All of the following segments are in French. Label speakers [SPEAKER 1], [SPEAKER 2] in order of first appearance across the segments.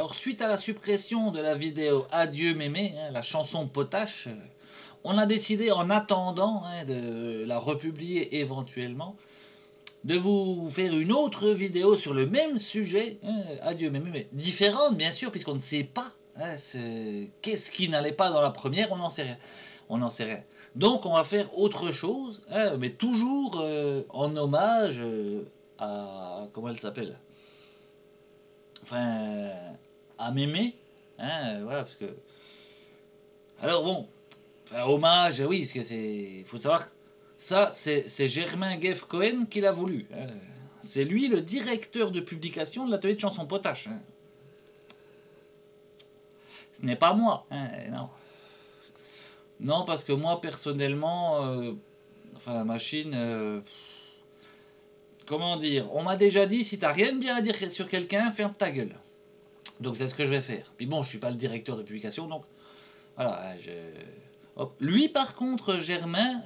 [SPEAKER 1] Alors, suite à la suppression de la vidéo Adieu Mémé, hein, la chanson potache, on a décidé, en attendant de la republier éventuellement, de vous faire une autre vidéo sur le même sujet, Adieu Mémé, mais différente bien sûr, puisqu'on ne sait pas qu'est-ce qui n'allait pas dans la première, on n'en sait rien. On n'en sait rien. Donc on va faire autre chose, mais toujours en hommage à... Comment elle s'appelle? Enfin, à Mémé. Voilà, parce que... Alors bon, enfin, hommage, oui, parce que c'est... Il faut savoir, ça, c'est Germain Guef Cohen qui l'a voulu. C'est lui le directeur de publication de l'atelier de chansons potache. Ce n'est pas moi, non. Non, parce que moi, personnellement, enfin, machine... comment dire? On m'a déjà dit, si t'as rien de bien à dire sur quelqu'un, ferme ta gueule. Donc c'est ce que je vais faire. Puis bon, je suis pas le directeur de publication, donc... Voilà, Hop. Lui, par contre, Germain,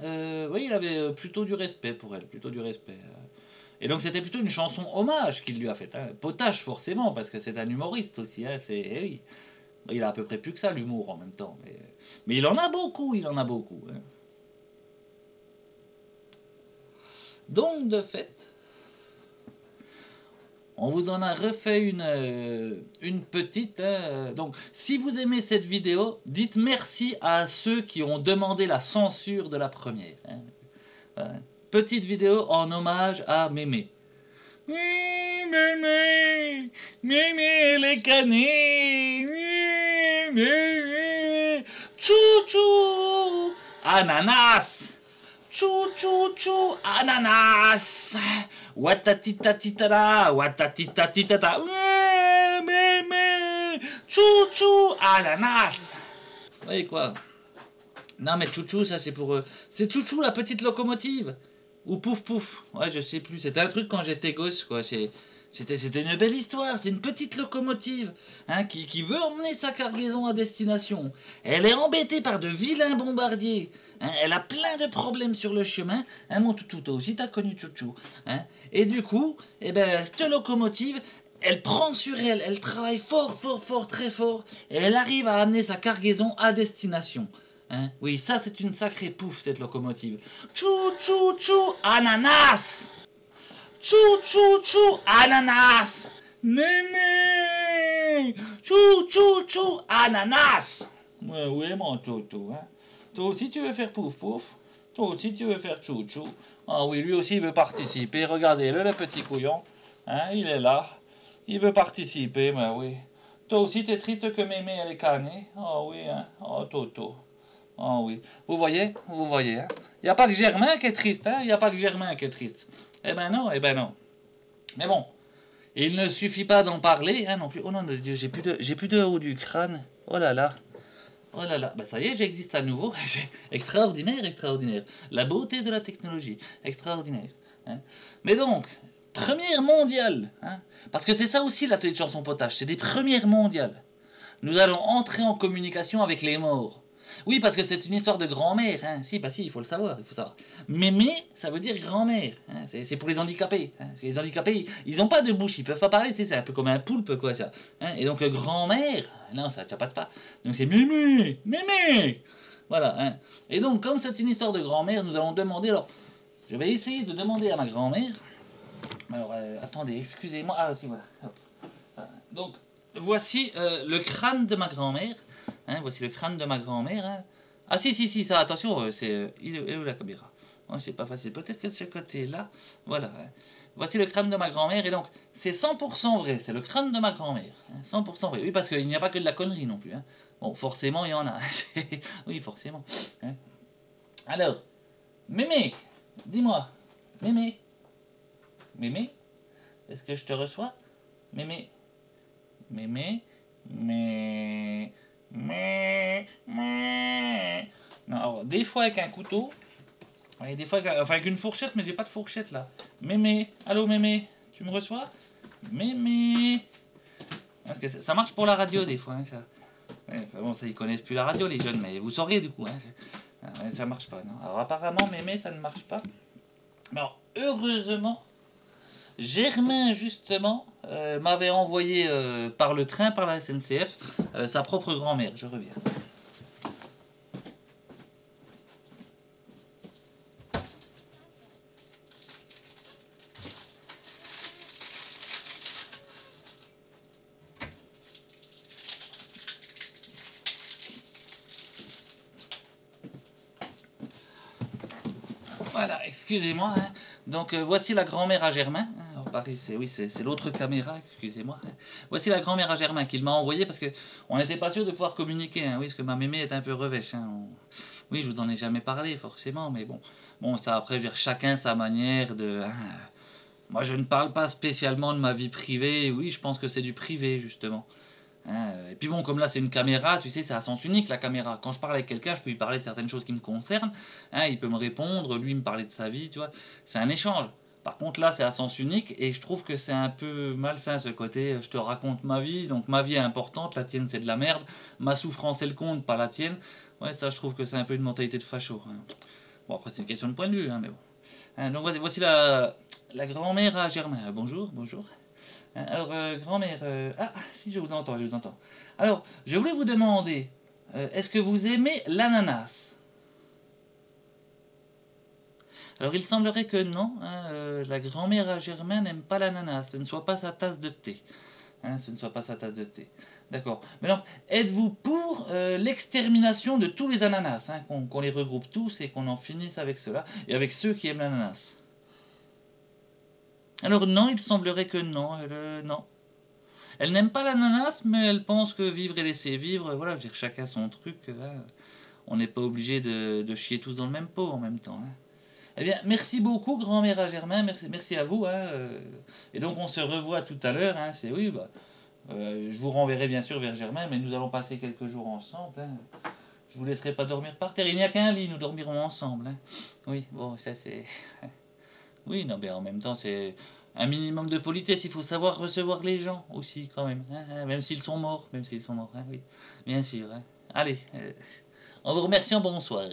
[SPEAKER 1] oui, il avait plutôt du respect pour elle, plutôt du respect. Et donc c'était plutôt une chanson hommage qu'il lui a faite. Potache, forcément, parce que c'est un humoriste aussi. Oui. Il a à peu près plus que ça, l'humour, en même temps. Mais il en a beaucoup, il en a beaucoup. Donc, de fait, on vous en a refait une petite. Donc, si vous aimez cette vidéo, dites merci à ceux qui ont demandé la censure de la première. Petite vidéo en hommage à Mémé. Oui, Mémé, Mémé, elle est canée. Oui, Mémé, chouchou, ananas. Chou chou chou ananas. Watatita titara, watatita titata. Mémé, chou chou ananas. Vous voyez quoi? Non mais chouchou, ça c'est pour... c'est chouchou la petite locomotive. Ou pouf pouf. Ouais, je sais plus. C'était un truc quand j'étais gosse, quoi. C'était une belle histoire. C'est une petite locomotive qui veut emmener sa cargaison à destination. Elle est embêtée par de vilains bombardiers. Elle a plein de problèmes sur le chemin. Mon toutou, toi aussi t'as connu chouchou. Et du coup, eh ben, cette locomotive... Elle prend sur elle, elle travaille fort, fort, fort, très fort, et elle arrive à amener sa cargaison à destination. Oui, ça c'est une sacrée pouffe, cette locomotive. Chou, chou, chou, ananas. Chou, chou, chou, ananas. Mémé. Chou, chou, chou, ananas. Ouais, oui, mon toutou. Toi aussi tu veux faire pouf, pouf. Toi aussi tu veux faire chou, chou. Ah oui, lui aussi il veut participer. Regardez-le, le petit couillon. Il est là. Il veut participer, mais oui. Toi aussi, t'es triste que Mémé, elle est canée. Oh oui, Oh, Toto. Oh oui. Vous voyez? Vous voyez, Il n'y a pas que Germain qui est triste, Il n'y a pas que Germain qui est triste. Eh ben non, eh ben non. Mais bon, il ne suffit pas d'en parler, non plus. Oh non, Dieu, j'ai plus de haut du crâne. Oh là là. Oh là là. Ben ça y est, j'existe à nouveau. Extraordinaire, extraordinaire. La beauté de la technologie. Extraordinaire. Mais donc... Première mondiale, parce que c'est ça aussi l'atelier de chansons potache, c'est des premières mondiales. Nous allons entrer en communication avec les morts. Oui, parce que c'est une histoire de grand-mère, Si, il faut le savoir, il faut savoir. Mémé, ça veut dire grand-mère, c'est pour les handicapés. Parce que les handicapés, ils n'ont pas de bouche, ils peuvent pas parler, c'est un peu comme un poulpe, quoi, ça. Et donc, grand-mère, non, ça passe pas. Donc c'est Mémé, Mémé. Voilà, Et donc, comme c'est une histoire de grand-mère, nous allons demander, alors, je vais essayer de demander à ma grand-mère. Alors, attendez, excusez-moi. Ah, si, voilà. Donc, voici le crâne de ma grand-mère. Voici le crâne de ma grand-mère. Ah, si, ça, attention, c'est... il est où la caméra? C'est pas facile. Peut-être que de ce côté-là. Voilà. Voici le crâne de ma grand-mère. Et donc, c'est 100% vrai. C'est le crâne de ma grand-mère. 100% vrai. Oui, parce qu'il n'y a pas que de la connerie non plus. Bon, forcément, il y en a. Oui, forcément. Alors, Mémé, dis-moi. Mémé. Mémé, est-ce que je te reçois? Mémé, Mémé, mais, non, alors, des fois avec un couteau, et des fois avec une fourchette, mais j'ai pas de fourchette là. Mémé, allô Mémé, tu me reçois? Mémé, parce que ça marche pour la radio des fois. Ça. Bon, ça ils connaissent plus la radio les jeunes, mais vous saurez du coup. Ça marche pas. Non. Alors apparemment Mémé, ça ne marche pas. Mais alors heureusement. Germain, justement, m'avait envoyé par le train, par la SNCF, sa propre grand-mère. Je reviens. Voilà, excusez-moi. Hein. Donc, voici la grand-mère à Germain. Alors, Paris, c'est l'autre caméra, excusez-moi. Voici la grand-mère à Germain qu'il m'a envoyé parce que on n'était pas sûr de pouvoir communiquer. Hein. Oui, parce que ma mémé est un peu revêche. Hein. Oui, je vous en ai jamais parlé, forcément, mais bon. Bon, ça, après, je veux dire, chacun sa manière de... Hein. Moi, je ne parle pas spécialement de ma vie privée. Oui, je pense que c'est du privé, justement. Hein, et puis bon, comme là c'est une caméra, tu sais, c'est à sens unique la caméra. Quand je parle avec quelqu'un, je peux lui parler de certaines choses qui me concernent. Hein, il peut me répondre, lui me parler de sa vie, tu vois. C'est un échange. Par contre là, c'est à sens unique et je trouve que c'est un peu malsain ce côté. Je te raconte ma vie, donc ma vie est importante, la tienne c'est de la merde. Ma souffrance elle compte, pas la tienne. Ouais, ça je trouve que c'est un peu une mentalité de facho. Hein. Bon, après c'est une question de point de vue, hein, mais bon. Hein, donc voici la grand-mère à Germain. Bonjour, bonjour. Alors, grand-mère, ah, si je vous entends, je vous entends. Alors, je voulais vous demander, est-ce que vous aimez l'ananas? Alors, il semblerait que non, hein, la grand-mère à Germain n'aime pas l'ananas, ce ne soit pas sa tasse de thé. Hein, ce ne soit pas sa tasse de thé. D'accord. Mais donc, êtes-vous pour l'extermination de tous les ananas, hein, qu'on les regroupe tous et qu'on en finisse avec cela, et avec ceux qui aiment l'ananas? Alors non, il semblerait que non, non. Elle n'aime pas l'ananas, mais elle pense que vivre et laisser vivre, voilà, je veux dire, chacun son truc. Hein. On n'est pas obligé de chier tous dans le même pot en même temps. Hein. Eh bien, merci beaucoup, grand-mère à Germain, merci à vous. Hein, et donc, on se revoit tout à l'heure. Hein, c'est oui, bah, je vous renverrai bien sûr vers Germain, mais nous allons passer quelques jours ensemble. Hein. Je vous laisserai pas dormir par terre. Il n'y a qu'un lit, nous dormirons ensemble. Hein. Oui, bon, ça c'est. Oui, non, mais en même temps, c'est un minimum de politesse. Il faut savoir recevoir les gens aussi, quand même. Hein, même s'ils sont morts. Même s'ils sont morts. Hein, oui, bien sûr. Hein. Allez, en vous remerciant, bonsoir.